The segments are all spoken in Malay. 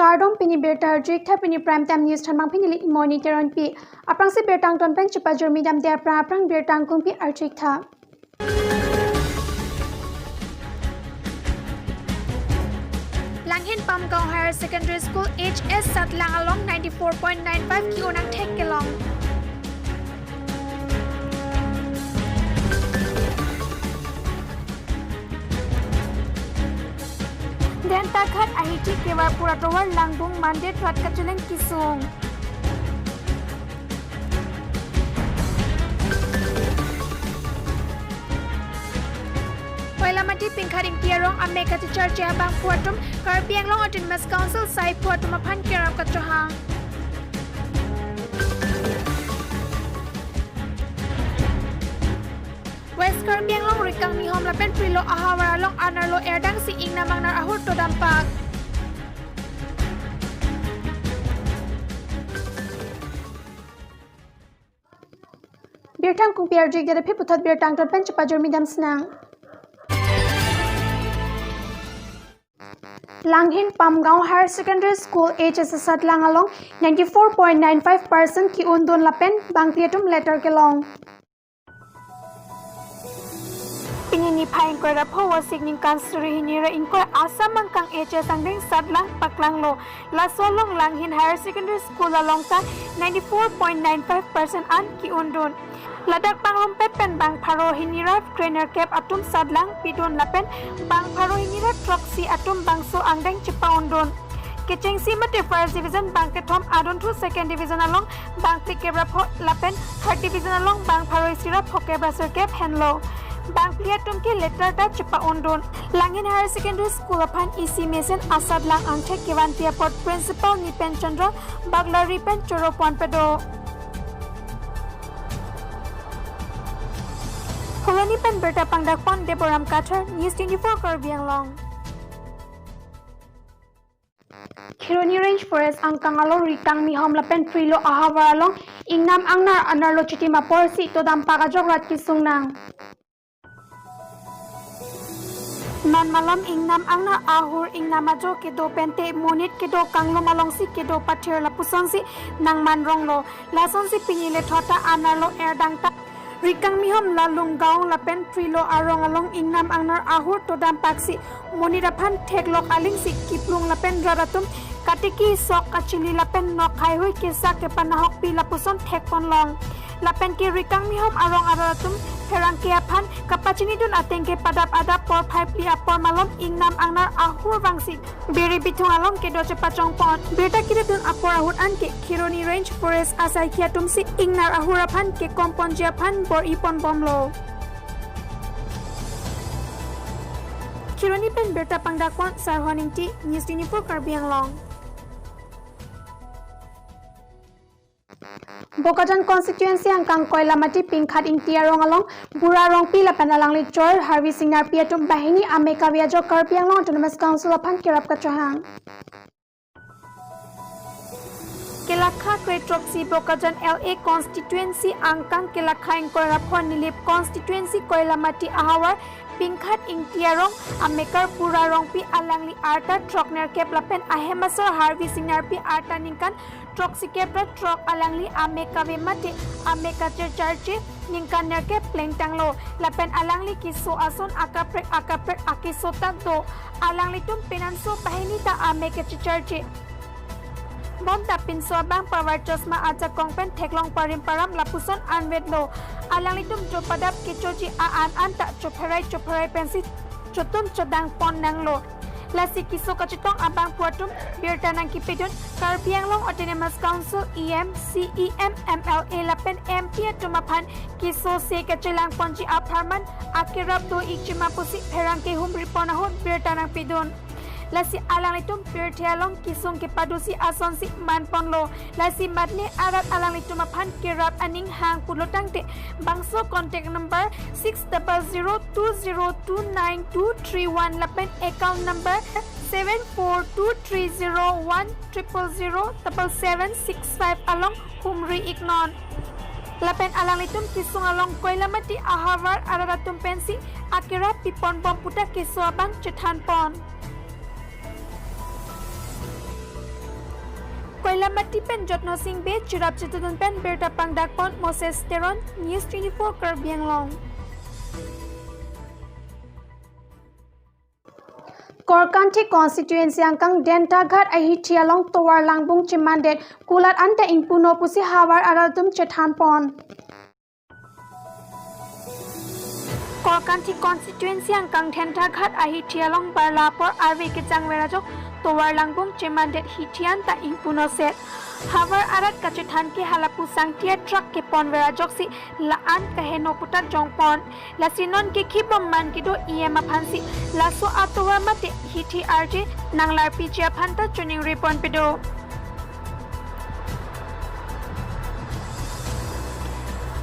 Namaskar pini bertar jik tha pini prime time news than pini li monitor on pi aprang si bertang ton pen chupa jermi dam der pra aprang bertang kung pi arjik tha Langhin Pamgaon Higher Secondary School HS Satlang along 94.95 Kionang Tekelong Dan takhat ahiti kewar puratowar langbung mandet rat kacheleng kisung. Wailamati pingkaring tiarong Amerika church bang puatum Karbi Anglong Autonomous Council sai puatum aphan kerap kachohang. West Karbi Anglong rikang mihom lapen prilo ahawar along anarlo erdang si ing namang nar ahur to dampak. Birtang kung PRJ gada piputat birtang ton pen cepat jermi dam senang. Langhin Pamgaon Higher Secondary School HS Satlang along 94.95% ki undon lapen bang plietum letter kelong. Pinini paing ko rapo wasigning kansuri hinira ingko asamang kang HS angding Satlang Paklanglo la solong Langhin Higher Secondary School along ta 94.95% an ki undon. Ladak panglompet pen bang pharo hinira trainer cap atum Satlang pidon lapen bang pharo hinira troxy atum bangso angdeng cepa undon. Keceng simate first division bang ketom adon to second division along bang tikebra lapen third division along bang pharo isira phokebra cap henlo. Bang pliatum ke letter da cepa undon. Langhin Higher Secondary School aphan isi mesen asad lang angche kewan piapot principal Nipen Chandra bagla ripen choro pon pedo. Hulani pen berta pangdakpon Deboram Kathar News 24 Karbi Anglong. Kironi Range Forest ang kangalo rikang mihom lapen prilo ahawar along ingnam angnar anarlo chiti mapor si to dampak ajok rat kisung nang. Man malam ingnam angna ahur ingnam ajo kedo pente monit kedo kanglo malong si kedo patir lapuson si nang manrong lo lason si pinile thota anarlo erdang ta rikang mihom lalung gaung lapen prilo arong along ingnam angnar ahur to dampak si monirapan teglok aling si kiplung lapen raratum katiki sok kachili lapen nok khai hui kisa ke panahok pi lapuson thekpon long lapen ki rikang mihom arong aratum herang ke aphan kapachini dun atengke padap adap por phai pli apor malom ingnam angnar ahur bangsi beri bitung along ke doche pachong pon berta kire dun apor ahur an ke Kironi Range Forest asai kia tumsi ingnar ahur aphan ke kompon japhan bor ipon bomlo Kironi pen berta pangdakon sarhoning ti News 24 Karbi Anglong. Bokajan constituency ang kang Koilamati pingkhat ing tiarong along burarong pila panalang lichor Harvey Singnar piatum bahini Amerika viajo Karbi Anglong Autonomous Council aphan kirap kachohang. Kelakha Kretroksi Bokajan LA constituency angkang kelakha ing Koirapon nilip constituency Koilamati ahawar pingkhat ing tiarong Amerika burarong pi alangli arta trokner kep lapen ahemasor Harvey Singnar pi arta ningkan trok sikepra trok alangli Amerika vemate Amerika church ningkan nerke plengtanglo lapen alangli kiso ason akaprek akiso tagdo alangli tum pinanso pahini ta Amerika church bom tapin sobang power chosma aja kongpen theklong parim param lapuson anvedlo alangli tum chopadap kichoji aan anta chopherai pensi chotum chodang pon nanglo Lasi kiso kachitong abang puatum birta nang kipidun Karbi Anglong Autonomous Council CEM MLA lapen MP tumaphan kiso se kachelang ponji aparman akirap do ichimapusi perangke humri ponahon birta nang pidun Lasi alang itum birtialong kisong kipadusi ason si manponlo lasi matne arat alang itum aphan kirap aning hang pulotangte bangso contact number 60020292231 lapen account number 742301000765 along humri ignon lapen alang itum kisong along Koilamati ahawar araratum pensi akira pipon bom puta kiso abang cethan pon Koilamati pen Jotno Singh Be Chirap Chitudun pen Berta Pangdakpon Moses Teron News 24 Karbi Anglong. Korkanthi constituency angkang Dentaghat Ahithialong Towar Langbung Chimandet Kulat Anta Ingpuno Pusi Hawar Aradum Chethanpon. Korkanthi constituency angkang Dentaghat Ahithialong Barlapor Arvi Kijangwerajok Towar Langbung Chimandet Hithian ta Ingpuno set. Hawar arat kachethan ke halapu sangtia truck ke pon werajok si laan kaheno putat jongpon la sinon ke khibom man kido iema phansi laso atowar mate hithi RJ nanglar pijia phanta tuning repon pedo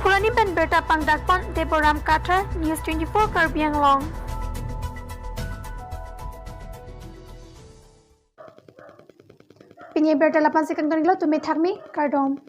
Purani ben berta pangdakpon Deboram Katra News 24 Karbi Anglong. Pinye berta lapan sekang toniglo tumi thakmi kardom.